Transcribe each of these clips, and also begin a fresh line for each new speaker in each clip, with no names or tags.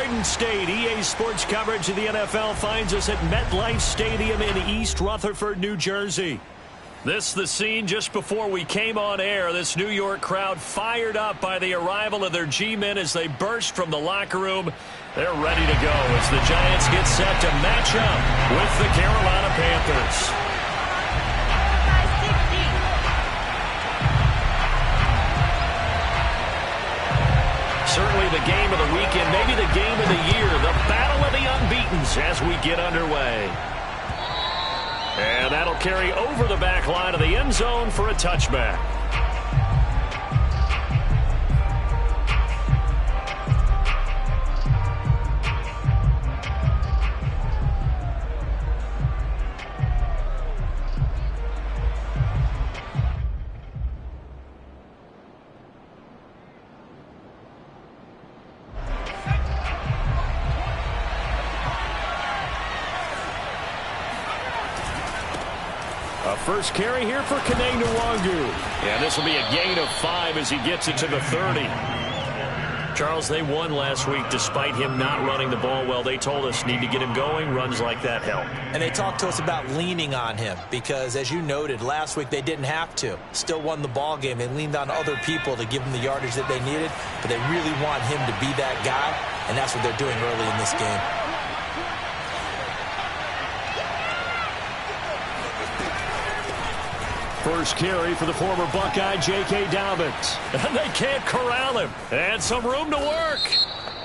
Garden State. EA Sports coverage of the NFL finds us at MetLife Stadium in East Rutherford, New Jersey. This the scene just before we came on air. This New York crowd fired up by the arrival of their G-men as they burst from the locker room. They're ready to go as the Giants get set to match up with the Carolina Panthers. Certainly the game of the weekend, maybe the game of the year, the battle of the unbeatens as we get underway. And that'll carry over the back line of the end zone for a touchback. First carry here for Kene Nwangu. And this will be a gain of 5 as he gets it to the 30. Charles, they won last week despite him not running the ball well. They told us need to get him going. Runs like that help.
And they talked to us about leaning on him because, as you noted, last week they didn't have to. Still won the ball game. They leaned on other people to give them the yardage that they needed, but they really want him to be that guy, and that's what they're doing early in this game.
First carry for the former Buckeye, J.K. Dobbins. And they can't corral him. And some room to work.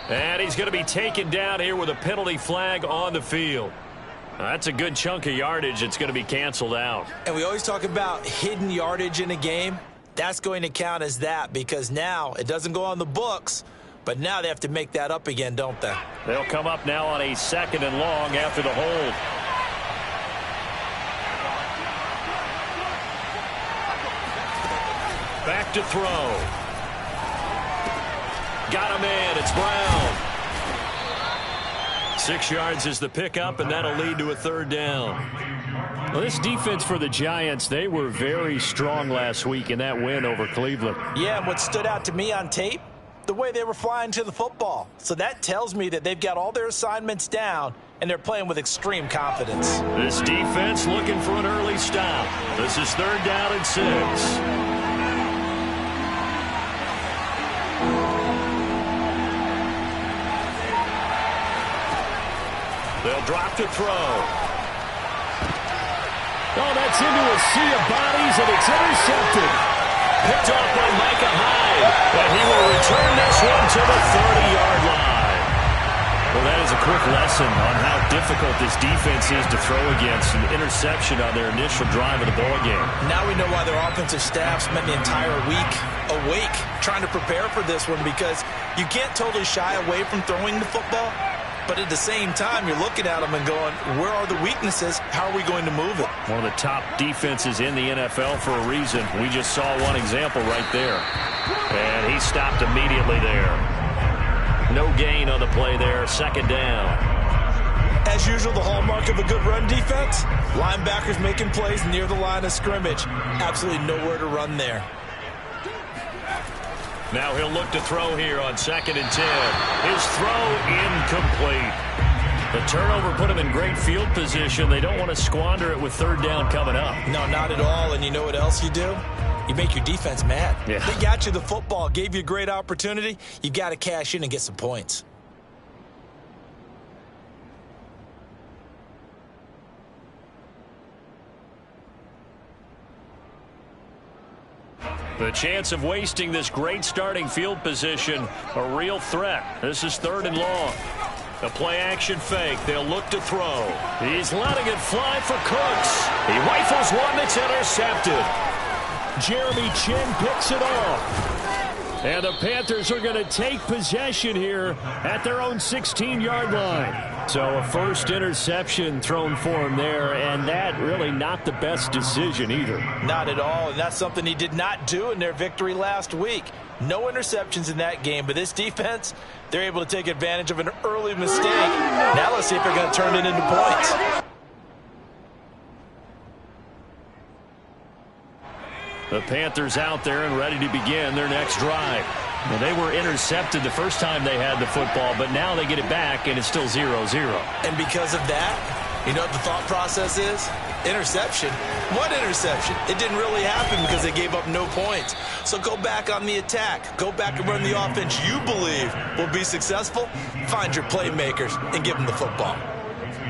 And he's going to be taken down here with a penalty flag on the field. That's a good chunk of yardage. It's going to be canceled out.
And we always talk about hidden yardage in a game. That's going to count as that because now it doesn't go on the books, but now they have to make that up again, don't they?
They'll come up now on a 2nd and long after the hold. Back to throw. Got him in. It's Brown. 6 yards is the pickup, and that'll lead to a 3rd down. Well, this defense for the Giants, they were very strong last week in that win over Cleveland.
Yeah, and what stood out to me on tape, the way they were flying to the football. So that tells me that they've got all their assignments down, and they're playing with extreme confidence.
This defense looking for an early stop. This is 3rd down and 6. They'll drop to throw. Oh, that's into a sea of bodies, and it's intercepted. Picked off by Micah Hyde, and he will return this one to the 30-yard line. Well, that is a quick lesson on how difficult this defense is to throw against. An interception on their initial drive of the ball game.
Now we know why their offensive staff spent the entire week awake trying to prepare for this one, because you can't totally shy away from throwing the football. But at the same time, you're looking at them and going, where are the weaknesses? How are we going to move it?
One of the top defenses in the NFL for a reason. We just saw one example right there. And he stopped immediately there. No gain on the play there. 2nd down.
As usual, the hallmark of a good run defense, linebackers making plays near the line of scrimmage. Absolutely nowhere to run there.
Now he'll look to throw here on 2nd and 10. His throw incomplete. The turnover put him in great field position. They don't want to squander it with 3rd down coming up.
No, not at all. And you know what else you do? You make your defense mad.
Yeah.
They got you the football, gave you a great opportunity. You've got to cash in and get some points.
The chance of wasting this great starting field position, a real threat. This is 3rd and long. The play-action fake. They'll look to throw. He's letting it fly for Cooks. He rifles one that's intercepted. Jeremy Chin picks it off. And the Panthers are going to take possession here at their own 16-yard line. So a first interception thrown for him there, and that really not the best decision either.
Not at all, and that's something he did not do in their victory last week. No interceptions in that game, but this defense, they're able to take advantage of an early mistake. Now let's see if they're going to turn it into points.
The Panthers out there and ready to begin their next drive. Well, they were intercepted the first time they had the football, but now they get it back, and it's still 0-0.
And because of that, you know what the thought process is? Interception. What interception? It didn't really happen because they gave up no points. So go back on the attack. Go back and run the offense you believe will be successful. Find your playmakers and give them the football.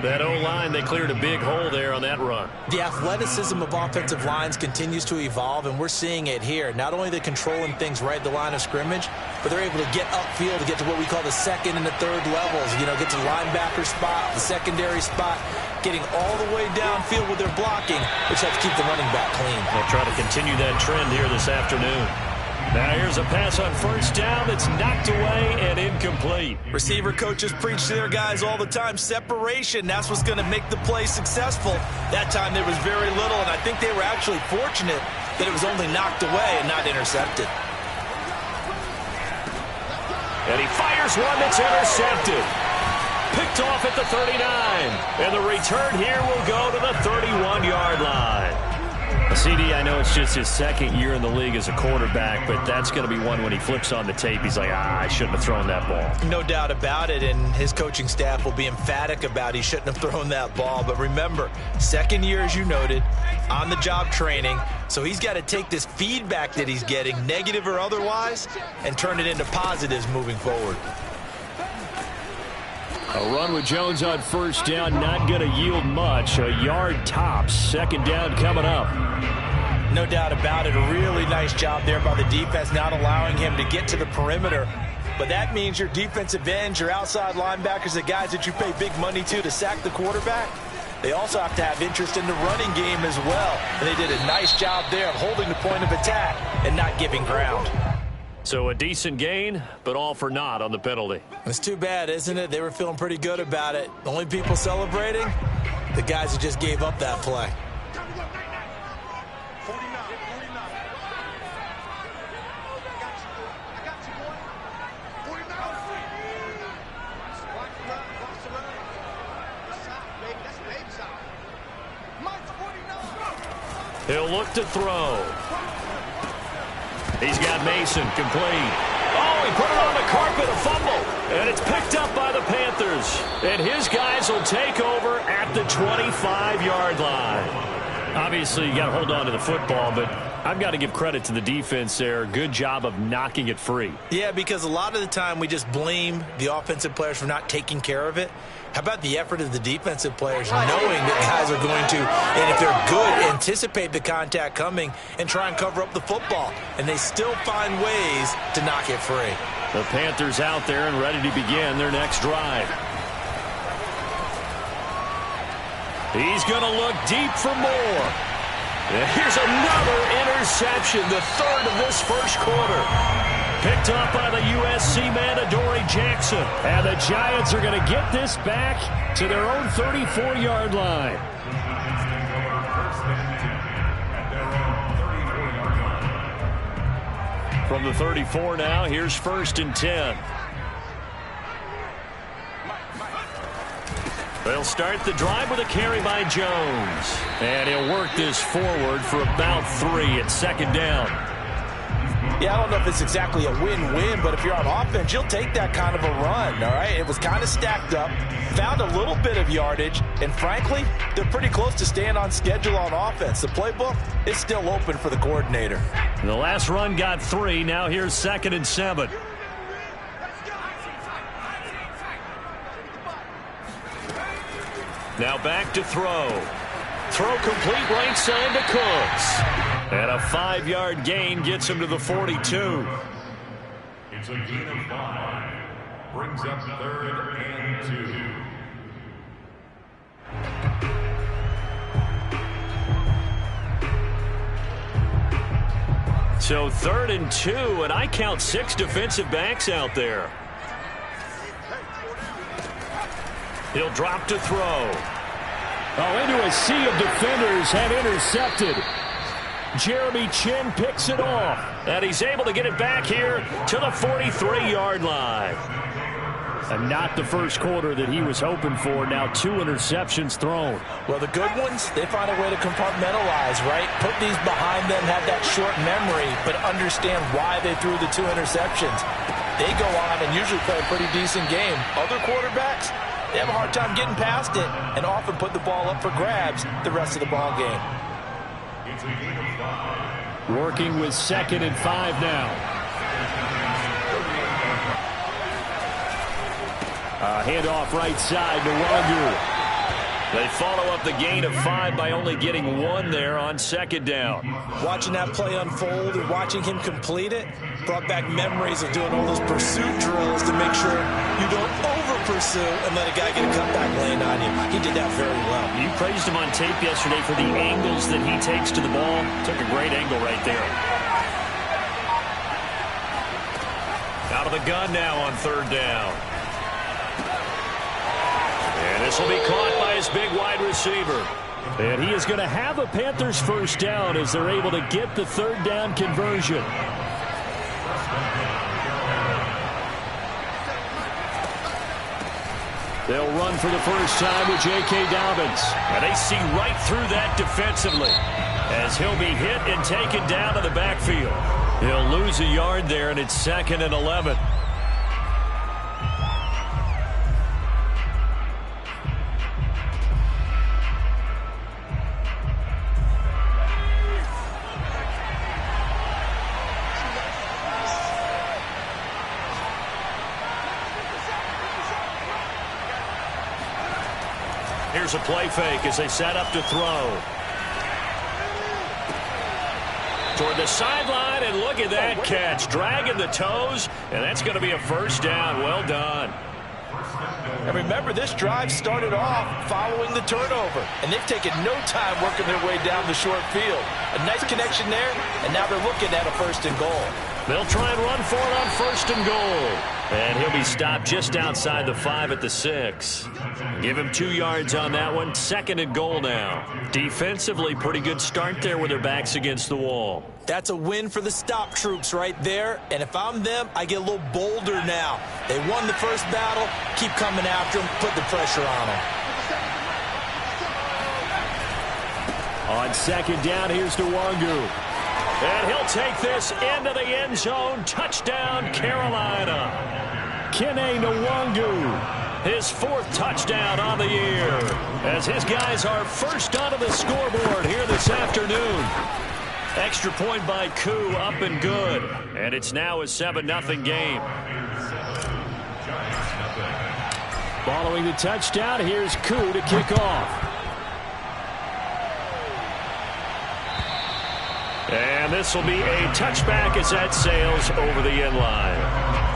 That O-line, they cleared a big hole there on that run.
The athleticism of offensive lines continues to evolve, and we're seeing it here. Not only are they controlling things right at the line of scrimmage, but they're able to get upfield to get to what we call the second and the third levels. You know, get to the linebacker spot, the secondary spot, getting all the way downfield with their blocking, which helps keep the running back clean.
They'll try to continue that trend here this afternoon. Now here's a pass on first down that's knocked away and incomplete.
Receiver coaches preach to their guys all the time. Separation, that's what's going to make the play successful. That time there was very little, and I think they were actually fortunate that it was only knocked away and not intercepted.
And he fires one that's intercepted. Picked off at the 39. And the return here will go to the 31-yard line. CD, I know it's just his second year in the league as a quarterback, but that's going to be one when he flips on the tape. He's like, I shouldn't have thrown that ball.
No doubt about it, and his coaching staff will be emphatic about he shouldn't have thrown that ball. But remember, second year, as you noted, on-the-job training, so he's got to take this feedback that he's getting, negative or otherwise, and turn it into positives moving forward.
A run with Jones on first down, not going to yield much. A yard tops. Second down coming up.
No doubt about it. A really nice job there by the defense, not allowing him to get to the perimeter. But that means your defensive ends, your outside linebackers, the guys that you pay big money to sack the quarterback, they also have to have interest in the running game as well. And they did a nice job there of holding the point of attack and not giving ground.
So a decent gain, but all for naught on the penalty.
It's too bad, isn't it? They were feeling pretty good about it. The only people celebrating, the guys who just gave up that play.
He'll look to throw. He's got Mason complete. Oh, he put it on the carpet, a fumble. And it's picked up by the Panthers. And his guys will take over at the 25-yard line. Obviously, you got to hold on to the football, but I've got to give credit to the defense there. Good job of knocking it free.
Yeah, because a lot of the time we just blame the offensive players for not taking care of it. How about the effort of the defensive players knowing that guys are going to, and if they're good, anticipate the contact coming and try and cover up the football. And they still find ways to knock it free.
The Panthers out there and ready to begin their next drive. He's going to look deep for more. And here's another interception, the third of this first quarter. Picked up by the USC man, Adoree Jackson. And the Giants are going to get this back to their own 34-yard line. From the 34 now, here's 1st and 10. They'll start the drive with a carry by Jones. And he'll work this forward for about 3 at 2nd down.
Yeah, I don't know if it's exactly a win-win, but if you're on offense, you'll take that kind of a run, all right? It was kind of stacked up, found a little bit of yardage, and frankly, they're pretty close to staying on schedule on offense. The playbook is still open for the coordinator.
The last run got 3. Now here's 2nd and 7. Now back to throw. Throw complete right side to Cooks. And a 5-yard gain gets him to the 42.
It's a gain of 5. Brings up 3rd and 2.
So 3rd and 2, and I count 6 defensive backs out there. He'll drop to throw. Oh, into a sea of defenders and intercepted. Jeremy Chin picks it off. And he's able to get it back here to the 43-yard line. And not the first quarter that he was hoping for. Now 2 interceptions thrown.
Well, the good ones, they find a way to compartmentalize, right? Put these behind them, have that short memory, but understand why they threw the 2 interceptions. They go on and usually play a pretty decent game. Other quarterbacks, they have a hard time getting past it and often put the ball up for grabs the rest of the ball game.
Working with 2nd and 5 now. Handoff right side to Wangu. They follow up the gain of 5 by only getting 1 there on 2nd down.
Watching that play unfold and watching him complete it brought back memories of doing all those pursuit drills to make sure you don't over-pursue and let a guy get a cutback lane on you. He did that very well.
You praised him on tape yesterday for the angles that he takes to the ball. Took a great angle right there. Out of the gun now on 3rd down. And this will be caught by his big wide receiver. And he is going to have a Panthers first down as they're able to get the 3rd down conversion. They'll run for the first time with J.K. Dobbins. And they see right through that defensively as he'll be hit and taken down to the backfield. He'll lose a yard there, and it's 2nd and 11. Here's a play fake as they set up to throw. Toward the sideline, and look at that catch. Dragging the toes, and that's going to be a first down. Well done.
And remember, this drive started off following the turnover, and they've taken no time working their way down the short field. A nice connection there, and now they're looking at a 1st and goal.
They'll try and run for it on 1st and goal. And he'll be stopped just outside the 5 at the 6. Give him 2 yards on that one. 2nd and goal now. Defensively, pretty good start there with their backs against the wall.
That's a win for the stop troops right there. And if I'm them, I get a little bolder now. They won the first battle. Keep coming after them. Put the pressure on them.
On 2nd down, here's to Wangu. And he'll take this into the end zone. Touchdown, Carolina. Kene Nwangu, his 4th touchdown on the year, as his guys are first onto the scoreboard here this afternoon. Extra point by Koo, up and good. And it's now a 7-0 game. Following the touchdown, here's Koo to kick off. And this will be a touchback as that sails over the end line.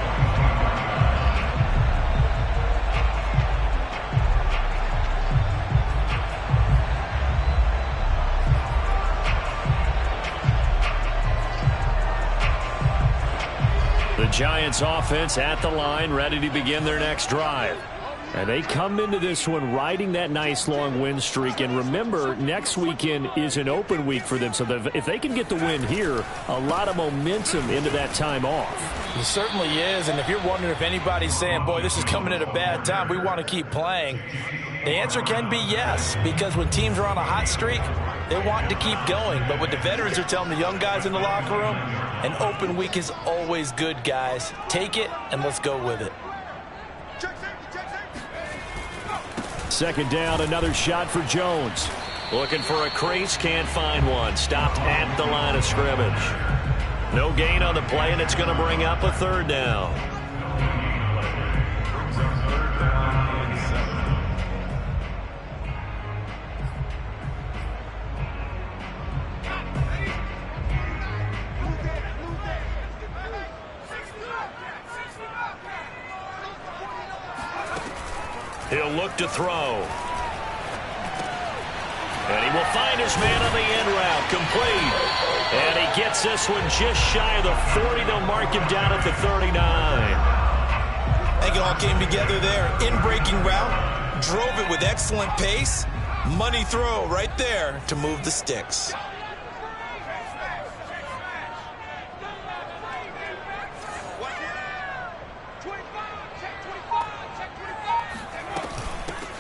The Giants offense at the line, ready to begin their next drive. And they come into this one riding that nice long win streak. And remember, next weekend is an open week for them. So if they can get the win here, a lot of momentum into that time off.
It certainly is. And if you're wondering if anybody's saying, boy, this is coming at a bad time, we want to keep playing, the answer can be yes. Because when teams are on a hot streak, they want to keep going. But what the veterans are telling the young guys in the locker room, an open week is always good, guys. Take it and let's go with it.
2nd down, another shot for Jones. Looking for a crease, can't find one. Stopped at the line of scrimmage. No gain on the play, and it's going to bring up a 3rd down. He'll look to throw. And he will find his man on the end route. Complete. And he gets this one just shy of the 40. They'll mark him down at the 39.
I think it all came together there. In-breaking route. Drove it with excellent pace. Money throw right there to move the sticks.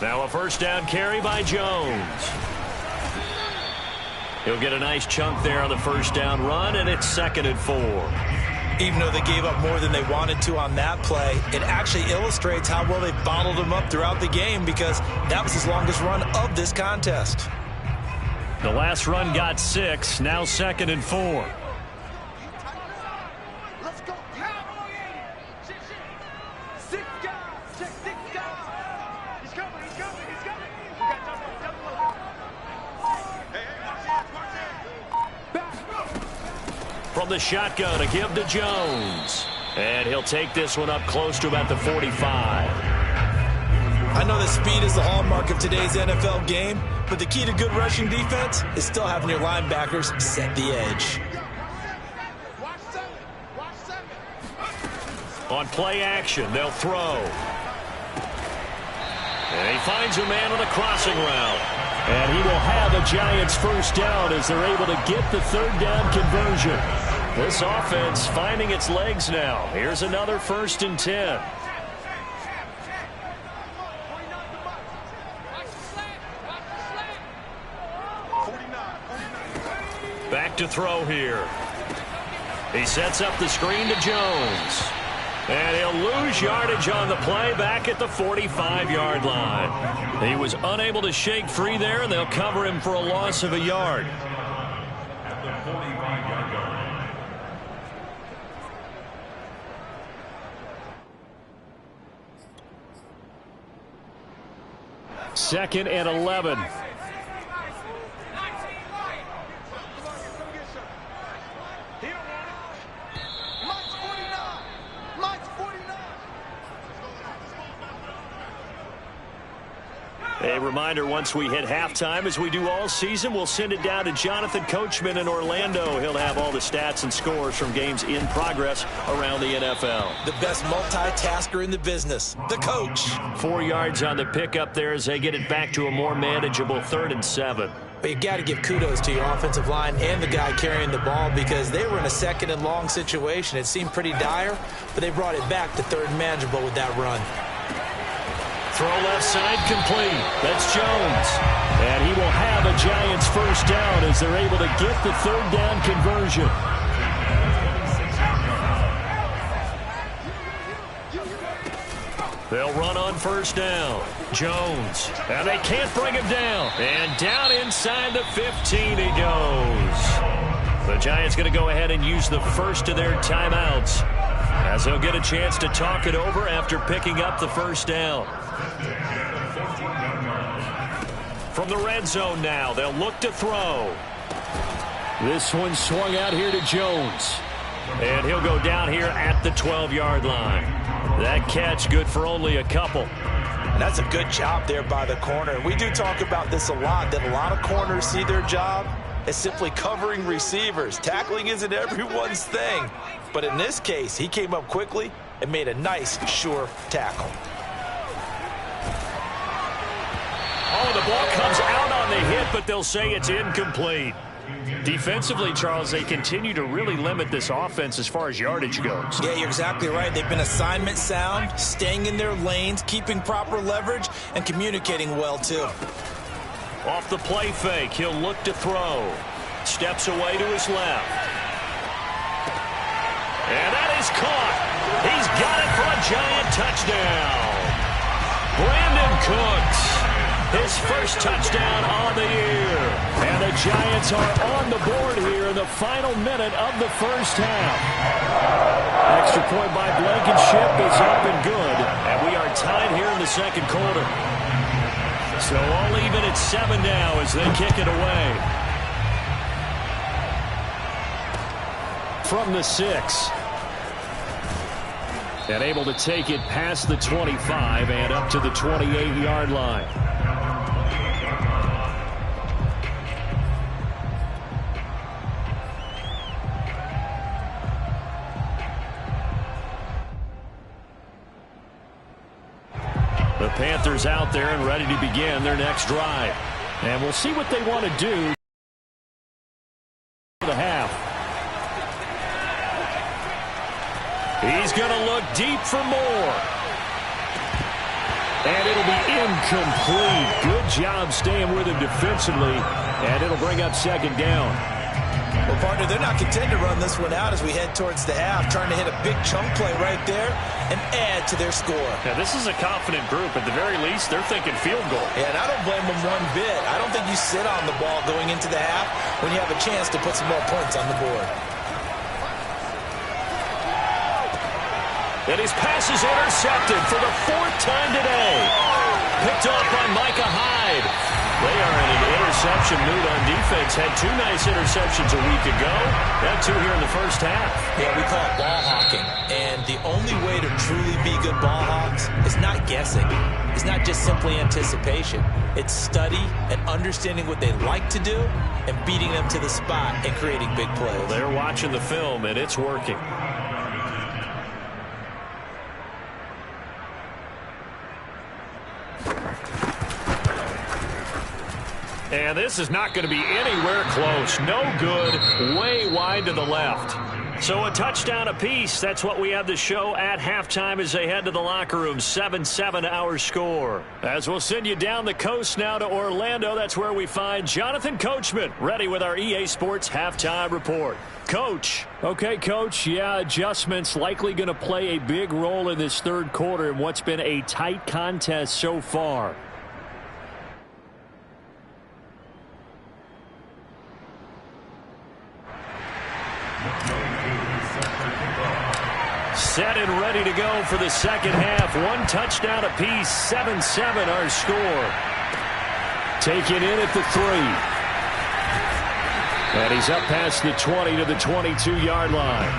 Now a first down carry by Jones. He'll get a nice chunk there on the first down run, and it's 2nd and 4.
Even though they gave up more than they wanted to on that play, it actually illustrates how well they bottled them up throughout the game, because that was his longest run of this contest.
The last run got 6, now 2nd and 4. From the shotgun, a give to Jones. And he'll take this one up close to about the 45.
I know that speed is the hallmark of today's NFL game, but the key to good rushing defense is still having your linebackers set the edge.
On play action, they'll throw. And he finds a man on a crossing route. And he will have the Giants first down as they're able to get the 3rd down conversion. This offense finding its legs now. Here's another 1st and 10. Back to throw here. He sets up the screen to Jones. And he'll lose yardage on the play back at the 45-yard line. He was unable to shake free there, and they'll cover him for a loss of a yard.
At the 45-yard line.
2nd and 11. A reminder, once we hit halftime, as we do all season, we'll send it down to Jonathan Coachman in Orlando. He'll have all the stats and scores from games in progress around the NFL.
The best multitasker in the business, the coach.
4 yards on the pickup there as they get it back to a more manageable 3rd and 7.
But you got to give kudos to your offensive line and the guy carrying the ball, because they were in a 2nd and long situation. It seemed pretty dire, but they brought it back to 3rd and manageable with that run.
Throw left side complete. That's Jones. And he will have a Giants first down as they're able to get the 3rd down conversion. They'll run on first down. Jones. And they can't bring him down. And down inside the 15 he goes. The Giants going to go ahead and use the first of their timeouts, as they'll get a chance to talk it over after picking up the first down. From the red zone now, they'll look to throw. This one swung out here to Jones. And he'll go down here at the 12-yard line. That catch good for only a couple.
That's a good job there by the corner. We do talk about this a lot, that a lot of corners see their job as simply covering receivers. Tackling isn't everyone's thing. But in this case, he came up quickly and made a nice, sure tackle.
Oh, the ball comes out on the hit, but they'll say it's incomplete. Defensively, Charles, they continue to really limit this offense as far as yardage goes.
Yeah, you're exactly right. They've been assignment sound, staying in their lanes, keeping proper leverage, and communicating well, too.
Off the play fake, he'll look to throw. Steps away to his left. And that is caught. He's got it for a Giant touchdown. Brandon Cooks, his first touchdown on the year. And the Giants are on the board here in the final minute of the first half. Extra point by Blankenship is up and good. And we are tied here in the second quarter. So all even at 7 now as they kick it away. From the 6. And able to take it past the 25 and up to the 28-yard line. The Panthers out there and ready to begin their next drive. And we'll see what they want to do for the half. He's going to look deep for more. And it'll be incomplete. Good job staying with him defensively, and it'll bring up second down.
Well, partner, they're not content to run this one out as we head towards the half, trying to hit a big chunk play right there and add to their score.
Now, this is a confident group. At the very least, they're thinking field goal.
Yeah, and I don't blame them one bit. I don't think you sit on the ball going into the half when you have a chance to put some more points on the board.
And his pass is intercepted for the 4th time today. Picked off by Micah Hyde. They are in an interception mood on defense. Had 2 nice interceptions a week ago. Got 2 here in the first half.
Yeah, we call it ball hawking. And the only way to truly be good ball hawks is not guessing. It's not just simply anticipation. It's study and understanding what they like to do and beating them to the spot and creating big plays.
Well, they're watching the film, and it's working. And this is not going to be anywhere close. No good. Way wide to the left. So a touchdown apiece. That's what we have to show at halftime as they head to the locker room. 7-7 our score. As we'll send you down the coast now to Orlando. That's where we find Jonathan Coachman ready with our EA Sports halftime report. Coach. Okay, Coach. Yeah, adjustments likely going to play a big role in this third quarter in what's been a tight contest so far. Set and ready to go for the second half. 1 touchdown apiece. 7-7 our score. Taken in at the 3. And he's up past the 20 to the 22-yard line.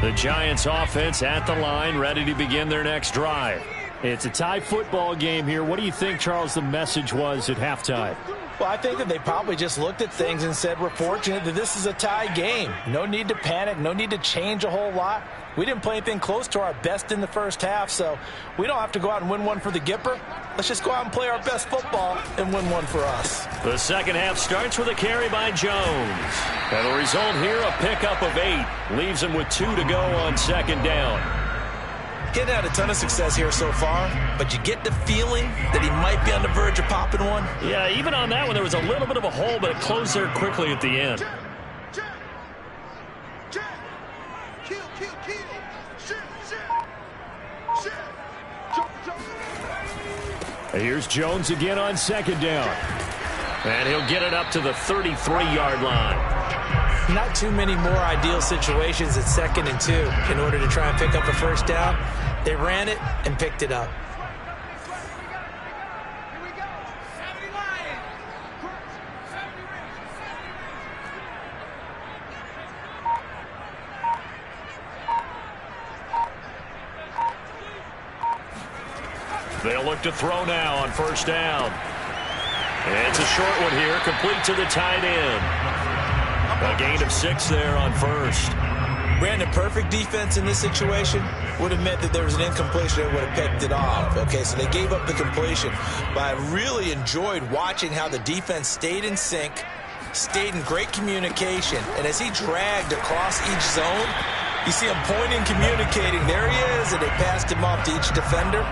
The Giants offense at the line, ready to begin their next drive. It's a tie football game here. What do you think, Charles, the message was at halftime?
Well, I think that they probably just looked at things and said, we're fortunate that this is a tie game. No need to panic. No need to change a whole lot. We didn't play anything close to our best in the first half, so we don't have to go out and win one for the Gipper. Let's just go out and play our best football and win one for us.
The second half starts with a carry by Jones. And the result here, a pickup of 8. Leaves him with 2 to go on second down.
Getting had a ton of success here so far, but you get the feeling that he might be on the verge of popping one.
Yeah, even on that one, there was a little bit of a hole, but it closed there quickly at the end. Here's Jones again on second down. And he'll get it up to the 33-yard line.
Not too many more ideal situations at 2nd and 2 in order to try and pick up a first down. They ran it and picked it up.
They'll look to throw now on first down. And it's a short one here, complete to the tight end. A gain of 6 there on first.
Brandon, perfect defense in this situation would have meant that there was an incompletion that would have picked it off. Okay, so they gave up the completion. But I really enjoyed watching how the defense stayed in sync, stayed in great communication. And as he dragged across each zone, you see him pointing, communicating. There he is, and they passed him off to each defender.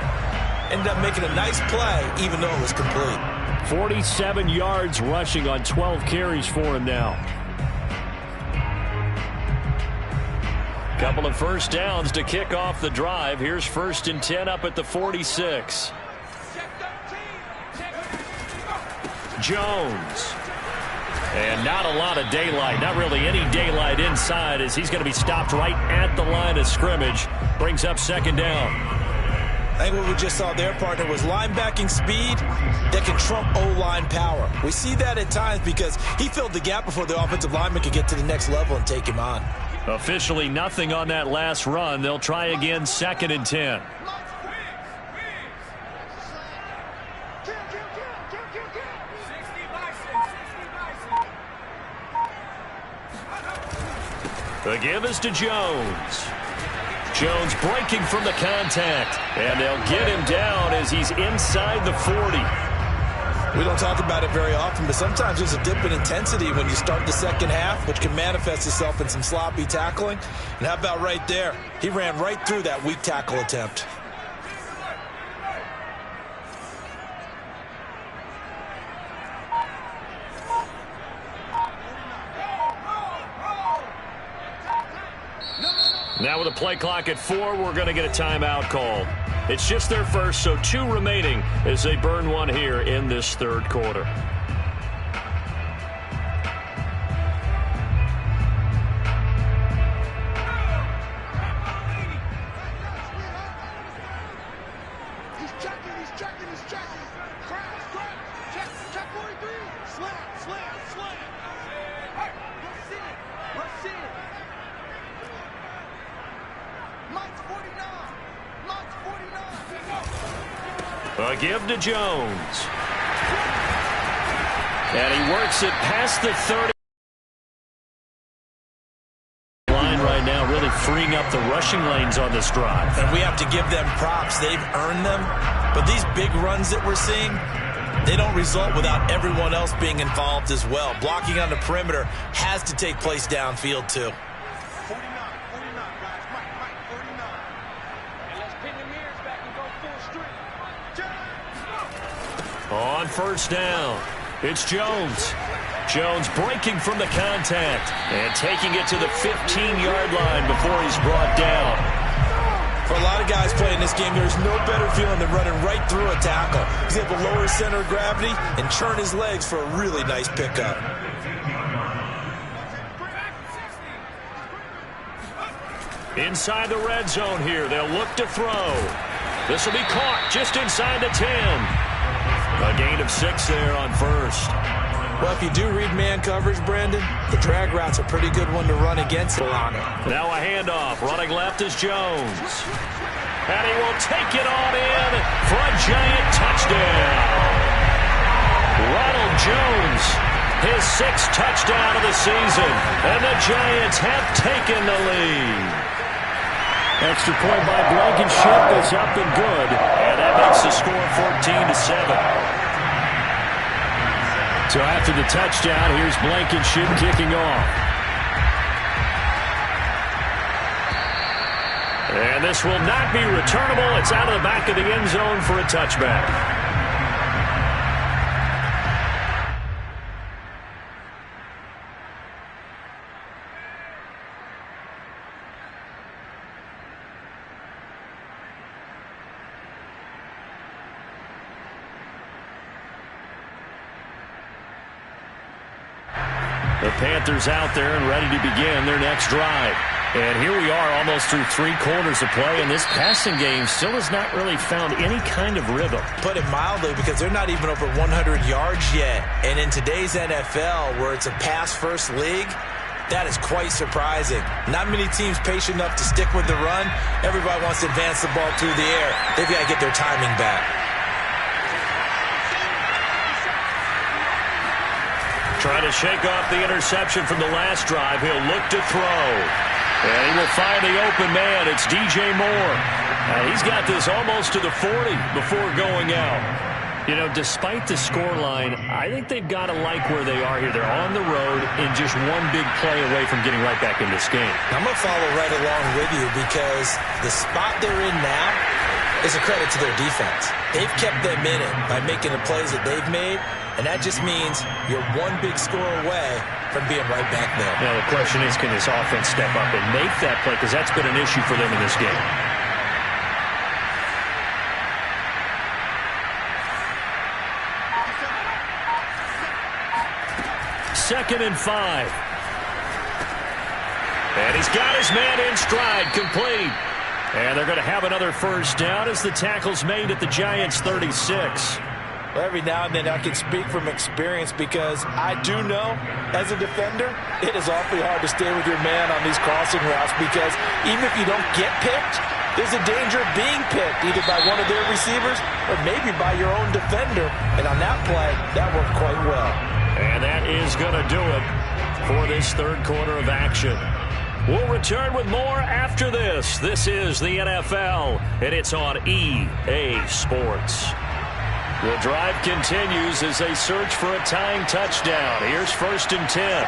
Ended up making a nice play, even though it was complete.
47 yards rushing on 12 carries for him now. Couple of first downs to kick off the drive. Here's 1st and 10 up at the 46. Jones. And not a lot of daylight. Not really any daylight inside as he's going to be stopped right at the line of scrimmage. Brings up second down.
I think what we just saw there, partner, was linebacking speed that can trump O-line power. We see that at times because he filled the gap before the offensive lineman could get to the next level and take him on.
Officially nothing on that last run. They'll try again 2nd and 10. The give is to Jones. Jones breaking from the contact. And they'll get him down as he's inside the 40.
We don't talk about it very often, but sometimes there's a dip in intensity when you start the second half, which can manifest itself in some sloppy tackling. And how about right there? He ran right through that weak tackle attempt.
Now with a play clock at 4, we're going to get a timeout call. It's just their first, so 2 remaining as they burn one here in this third quarter. A give to Jones. And he works it past the 30. Line right now really freeing up the rushing lanes on this drive.
And we have to give them props. They've earned them. But these big runs that we're seeing, they don't result without everyone else being involved as well. Blocking on the perimeter has to take place downfield too.
On first down, it's Jones. Jones breaking from the contact and taking it to the 15-yard line before he's brought down.
For a lot of guys playing this game, there's no better feeling than running right through a tackle. He's able to lower his center of gravity and churn his legs for a really nice pickup.
Inside the red zone here, they'll look to throw. This will be caught just inside the 10. A gain of 6 there on first.
Well, if you do read man coverage, Brandon, the drag route's a pretty good one to run against Solano.
Now a handoff. Running left is Jones. And he will take it on in for a giant touchdown. Ronald Jones, his 6th touchdown of the season. And the Giants have taken the lead. Extra point by Blankenship is up and good. And that makes the score 14-7. So after the touchdown, here's Blankenship kicking off. And this will not be returnable. It's out of the back of the end zone for a touchback. The Panthers out there and ready to begin their next drive. And here we are almost through 3 quarters of play, and this passing game still has not really found any kind of rhythm.
Put it mildly, because they're not even over 100 yards yet. And in today's NFL, where it's a pass-first league, that is quite surprising. Not many teams patient enough to stick with the run. Everybody wants to advance the ball through the air. They've got to get their timing back.
Trying to shake off the interception from the last drive. He'll look to throw. And he will find the open man. It's DJ Moore. He's got this almost to the 40 before going out. You know, despite the scoreline, I think they've got to like where they are here. They're on the road and just one big play away from getting right back in this game.
I'm going to follow right along with you, because the spot they're in now is a credit to their defense. They've kept them in it by making the plays that they've made. And that just means you're one big score away from being right back there.
Now, the question is, can this offense step up and make that play? Because that's been an issue for them in this game. Second and 5. And he's got his man in stride, complete. And they're going to have another first down as the tackle's made at the Giants' 36.
Every now and then I can speak from experience, because I do know, as a defender, it is awfully hard to stay with your man on these crossing routes, because even if you don't get picked, there's a danger of being picked, either by one of their receivers or maybe by your own defender. And on that play, that worked quite well.
And that is going to do it for this third quarter of action. We'll return with more after this. This is the NFL, and it's on EA Sports. The drive continues as they search for a tying touchdown. Here's 1st and 10.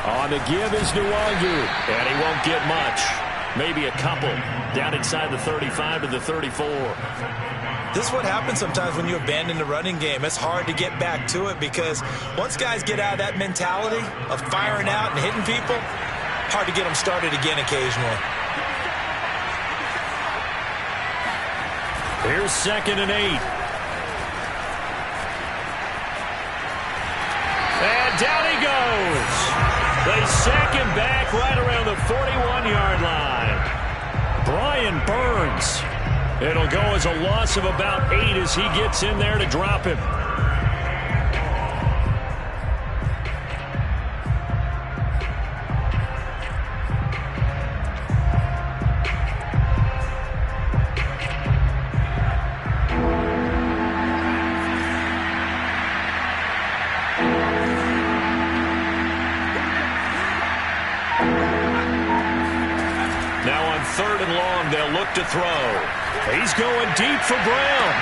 On the give is Nwangu, and he won't get much. Maybe a couple down inside the 35 to the 34.
This is what happens sometimes when you abandon the running game. It's hard to get back to it because once guys get out of that mentality of firing out and hitting people, hard to get them started again occasionally.
Here's 2nd and 8. And down he goes. They sack him back right around the 41-yard line. Brian Burns. It'll go as a loss of about 8 as he gets in there to drop him. Now on 3rd and long, they'll look to throw. He's going deep for Brown.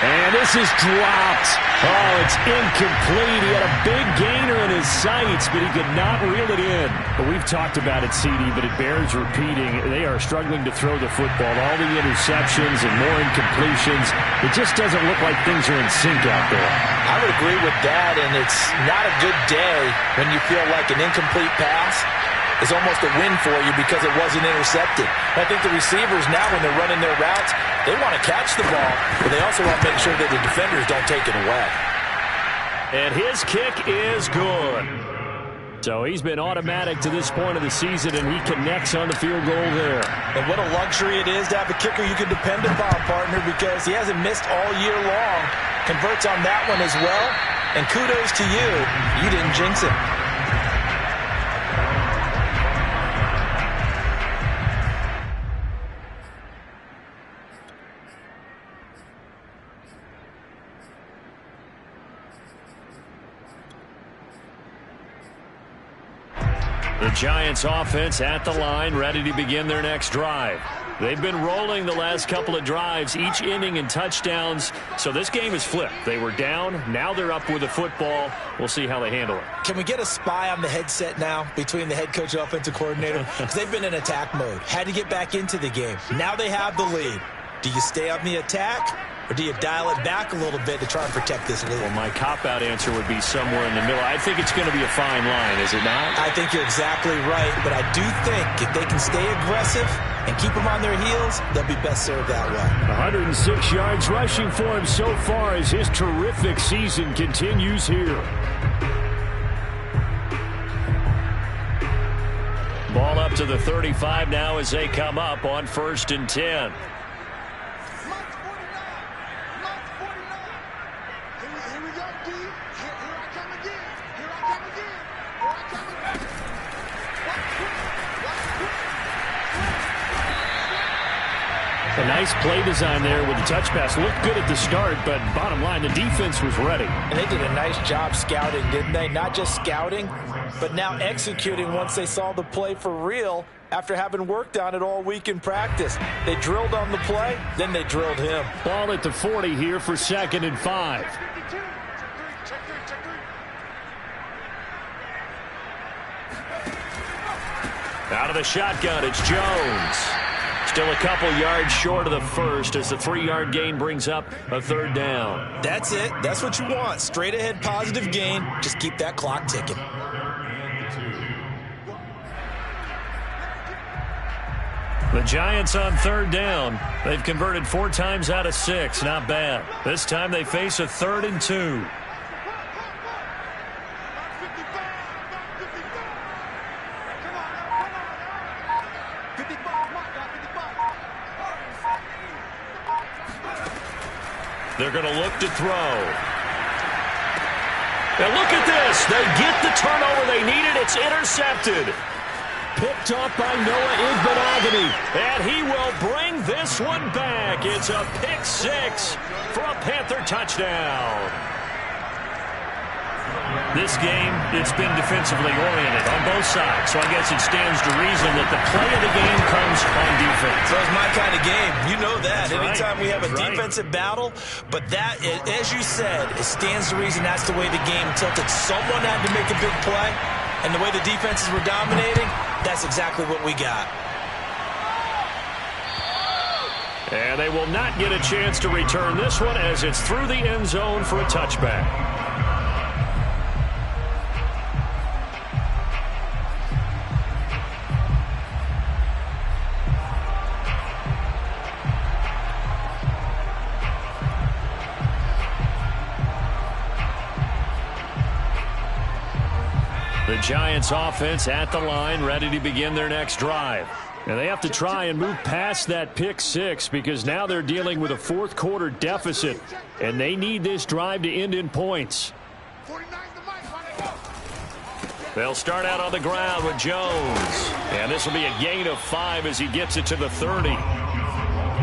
And this is dropped. Oh, it's incomplete. He had a big gainer in his sights, but he could not reel it in.
Well, we've talked about it, CD, but it bears repeating. They are struggling to throw the football. All the interceptions and more incompletions. It just doesn't look like things are in sync out there.
I would agree with that, and it's not a good day when you feel like an incomplete pass is almost a win for you because it wasn't intercepted. I think the receivers now, when they're running their routes, they want to catch the ball, but they also want to make sure that the defenders don't take it away.
And his kick is good. So he's been automatic to this point of the season, and he connects on the field goal there.
And what a luxury it is to have a kicker you can depend upon, partner, because he hasn't missed all year long. Converts on that one as well, and kudos to you. You didn't jinx it.
The Giants offense at the line, ready to begin their next drive. They've been rolling the last couple of drives, each inning in touchdowns, so this game is flipped. They were down, now they're up with the football. We'll see how they handle it.
Can we get a spy on the headset now between the head coach and offensive coordinator? Because they've been in attack mode, had to get back into the game. Now they have the lead. Do you stay on the attack, or do you dial it back a little bit to try and protect this lead?
Well, my cop-out answer would be somewhere in the middle. I think it's going to be a fine line, is it not?
I think you're exactly right, but I do think if they can stay aggressive and keep them on their heels, they'll be best served that way.
106 yards rushing for him so far as his terrific season continues here.
Ball up to the 35 now as they come up on 1st and 10.
A nice play design there with the touch pass. Looked good at the start, but bottom line, the defense was ready.
And they did a nice job scouting, didn't they? Not just scouting, but now executing once they saw the play for real after having worked on it all week in practice. They drilled on the play, then they drilled him.
Ball at the 40 here for 2nd and 5.
Out of the shotgun, it's Jones. Still a couple yards short of the first as the 3-yard gain brings up a 3rd down.
That's it. That's what you want. Straight ahead positive gain. Just keep that clock ticking.
The Giants on 3rd down. They've converted 4 times out of 6. Not bad. This time they face a 3rd and 2. They're going to look to throw. And look at this. They get the turnover they needed. It's intercepted.
Picked off by Noah Igbenogany.
And he will bring this one back. It's a pick 6 for a Panther touchdown. This game, it's been defensively oriented on both sides, so I guess it stands to reason that the play of the game comes on defense.
So it's my kind of game. You know that.
That's
Anytime
right.
we have a
That's
defensive battle, but that, as you said, it stands to reason that's the way the game tilted. Someone had to make a big play, and the way the defenses were dominating, that's exactly what we got.
And they will not get a chance to return this one as it's through the end zone for a touchback. The Giants offense at the line, ready to begin their next drive. And they have to try and move past that pick six because now they're dealing with a fourth quarter deficit, and they need this drive to end in points. They'll start out on the ground with Jones. And this will be a gain of 5 as he gets it to the 30.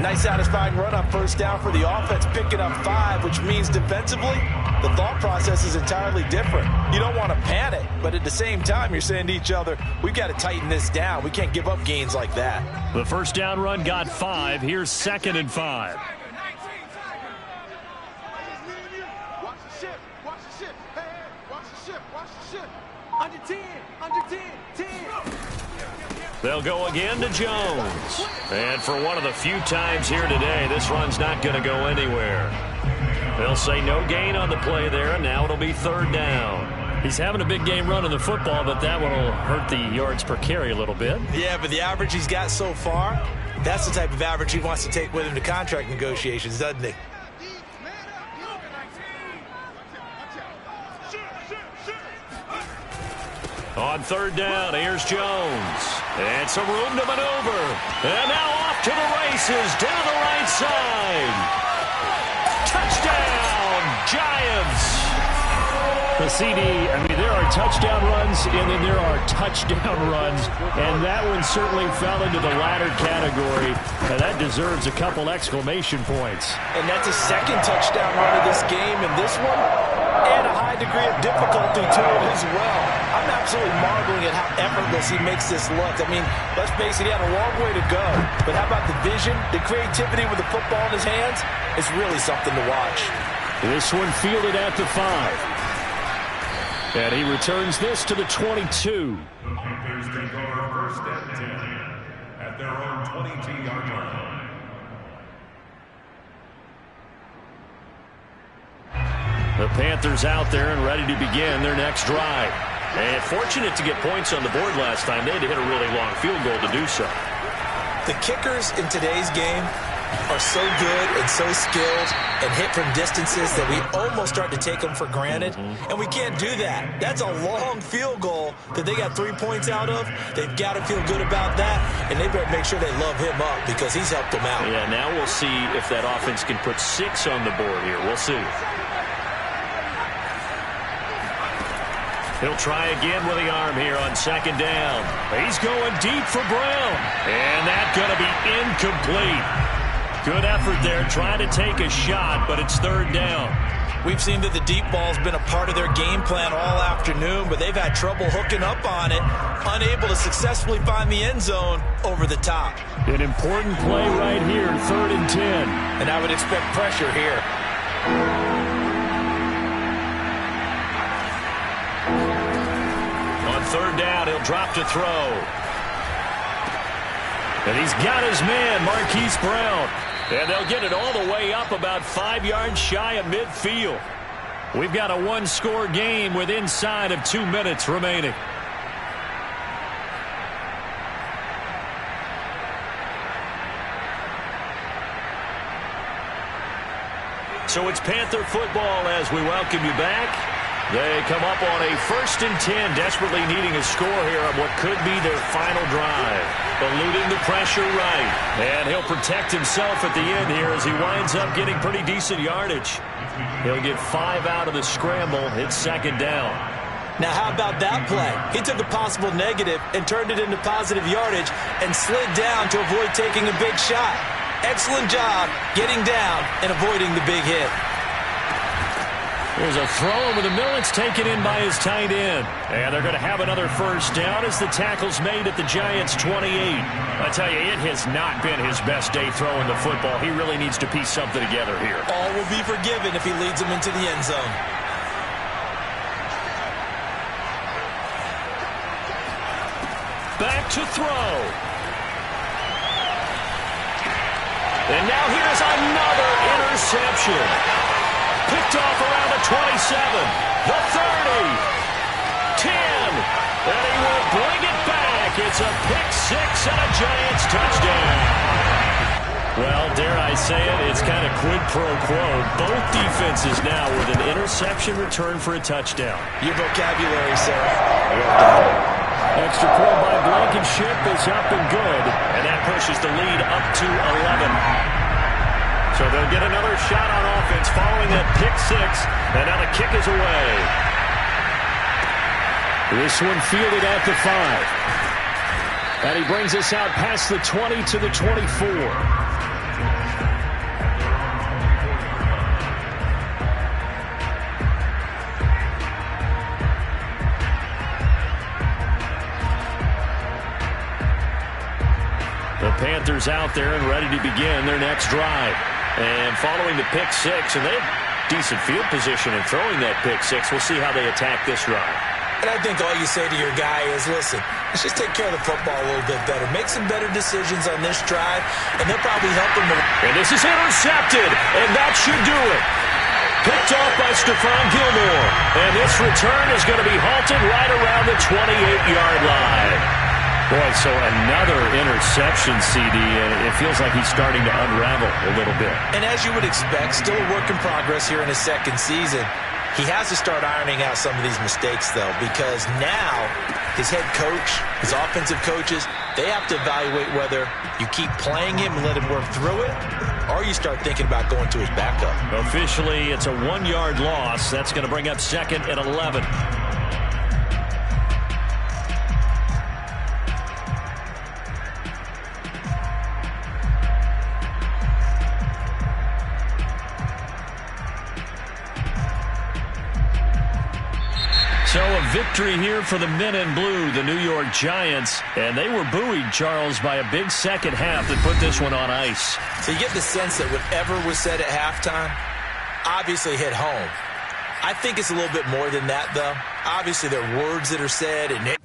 Nice satisfying run on first down for the offense, picking up 5, which means defensively, the thought process is entirely different. You don't want to panic, but at the same time, you're saying to each other, we've got to tighten this down. We can't give up gains like that.
The first down run got 5. Here's 2nd and 5.
Watch the ship. Watch the ship. Hey, watch the ship. Watch the ship. Under 10. Under 10. 10.
They'll go again to Jones. And for one of the few times here today, this run's not going to go anywhere. They'll say no gain on the play there, and now it'll be 3rd down. He's having a big game running the football, but that one will hurt the yards per carry a little bit.
Yeah, but the average he's got so far, that's the type of average he wants to take with him to contract negotiations, doesn't he?
On 3rd down, here's Jones. And some room to maneuver. And now off to the races down the right side. Touchdown, Giants.
The CD, I mean, there are touchdown runs, and then there are touchdown runs, and that one certainly fell into the latter category. And that deserves a couple exclamation points.
And that's a second touchdown run of this game, and this one, and a high degree of difficulty to it as well. I'm absolutely marveling at how effortless he makes this look. I mean, let's face it, he had a long way to go. But how about the vision, the creativity with the football in his hands? It's really something to watch.
This one fielded at the 5. And he returns this to the 22.
The Panthers take over 1st and 10 at their own 22-yard line.
The Panthers out there and ready to begin their next drive. And fortunate to get points on the board last time. They had to hit a really long field goal to do so.
The kickers in today's game are so good and so skilled and hit from distances that we almost start to take them for granted. And we can't do that. That's a long field goal that they got 3 points out of. They've got to feel good about that, and they better make sure they love him up because he's helped them out.
Yeah, now we'll see if that offense can put 6 on the board here. We'll see. He'll try again with the arm here on 2nd down. He's going deep for Brown. And that's going to be incomplete. Good effort there trying to take a shot, but it's 3rd down.
We've seen that the deep ball's been a part of their game plan all afternoon, but they've had trouble hooking up on it, unable to successfully find the end zone over the top.
An important play right here, 3rd and 10.
And I would expect pressure here.
On 3rd down, he'll drop to throw. And he's got his man, Marquise Brown. And they'll get it all the way up about 5 yards shy of midfield. We've got a 1-score game with inside of 2 minutes remaining. So it's Panther football as we welcome you back. They come up on a 1st and 10, desperately needing a score here on what could be their final drive. Eluding the pressure right. And he'll protect himself at the end here as he winds up getting pretty decent yardage. He'll get 5 out of the scramble. It's 2nd down.
Now, how about that play? He took a possible negative and turned it into positive yardage and slid down to avoid taking a big shot. Excellent job getting down and avoiding the big hit.
There's a throw over the middle. It's taken in by his tight end. And they're going to have another first down as the tackle's made at the Giants' 28. I tell you, it has not been his best day throwing the football. He really needs to piece something together here.
All will be forgiven if he leads them into the end zone.
Back to throw. And now here's another interception. Picked off around the 27, the 30, 10, and he will bring it back. It's a pick six and a Giants touchdown. Well, dare I say it, it's kind of quid pro quo. Both defenses now with an interception return for a touchdown.
Your vocabulary, Sarah. Well done.
Extra point by Blankenship is up and good, and that pushes the lead up to 11. So they'll get another shot on offense following that pick six, and now the kick is away. This one fielded at the 5. And he brings us out past the 20 to the 24. The Panthers out there and ready to begin their next drive. And following the pick six, and they have decent field position in throwing that pick six. We'll see how they attack this drive.
And I think all you say to your guy is, listen, let's just take care of the football a little bit better. Make some better decisions on this drive, and they'll probably help him.
And this is intercepted, and that should do it. Picked off by Stephon Gilmore. And this return is going to be halted right around the 28-yard line. Boy, so another interception, CD, and it feels like he's starting to unravel a little bit.
And as you would expect, still a work in progress here in his second season. He has to start ironing out some of these mistakes, though, because now his head coach, his offensive coaches, they have to evaluate whether you keep playing him and let him work through it, or you start thinking about going to his backup.
Officially, it's a 1-yard loss. That's going to bring up second and 11. So a victory here for the men in blue, the New York Giants. And they were buoyed, Charles, by a big second half that put this one on ice.
So you get the sense that whatever was said at halftime obviously hit home. I think it's a little bit more than that, though. Obviously, there are words that are said, and